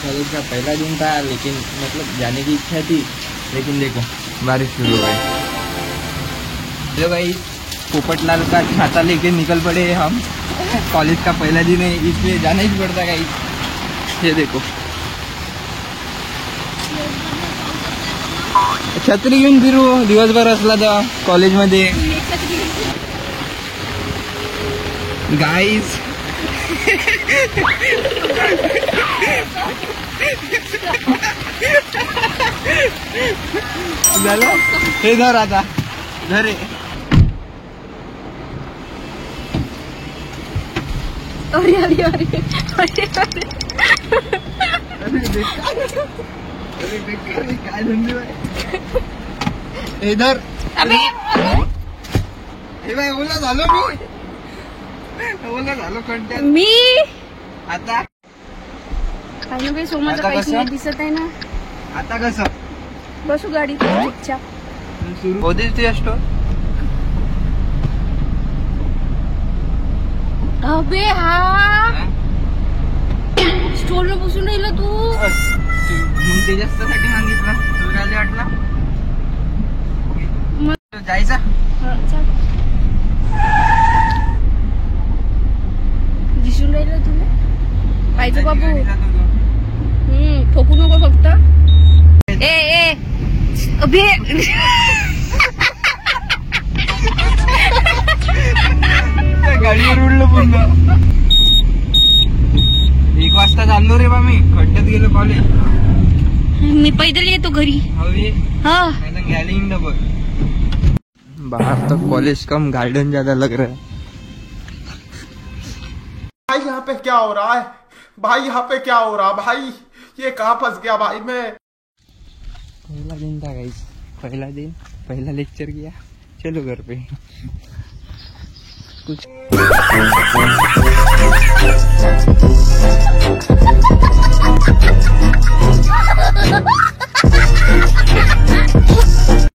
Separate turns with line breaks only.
College का पहला दिन था, लेकिन मतलब जाने की इच्छा थी, लेकिन देखो बारिश शुरू हो गई। चलो भाई, पोपटलाल का छाता लेके निकल पड़े हम। कॉलेज का पहला दिन है, इसलिए जाना ही पड़ता गाइस। ये देखो छत्री घेऊन फिरू दिवसभर असला तर कॉलेजमध्ये गाइस। झालं हे धर आता धरे।
अरे अरे अरे अरे
काय धंदे हे धर। हे बाय ओला झालो मी, ओला झालो कंटेंट
मी
आता।
काही ना काही सोमाचं
आता
काहीच
कसं?
नाही दिसत आहे ना।
आता कसं
बसू गाडी चुपचाप
सुरू होते ते स्टोर।
अबे हा स्टोर बसून राहिला तू।
मग त्याच्यासाठी सांगितलं तुला काय वाटलं जायचं।
चल दिसून राहिला तुला पाहिजे बाबू। ठोकू नको फक्त। ए ए अबे
गाडीवर उडलं पुन्हा। 1 वाजता चाललो रे बा, मी खड्ड्यात गेलो कॉलेज।
मी पैदल येतो घरी। हाँ
गैलिंग डबल बाहर तो कॉलेज कम गार्डन ज्यादा लग रहा है।
भाई यहाँ पे क्या हो रहा है भाई, यहाँ पे क्या हो रहा भाई, ये कहाँ फंस गया भाई मैं।
पहला दिन था गाइस, पहला दिन, पहला लेक्चर किया, चलो घर पे कुछ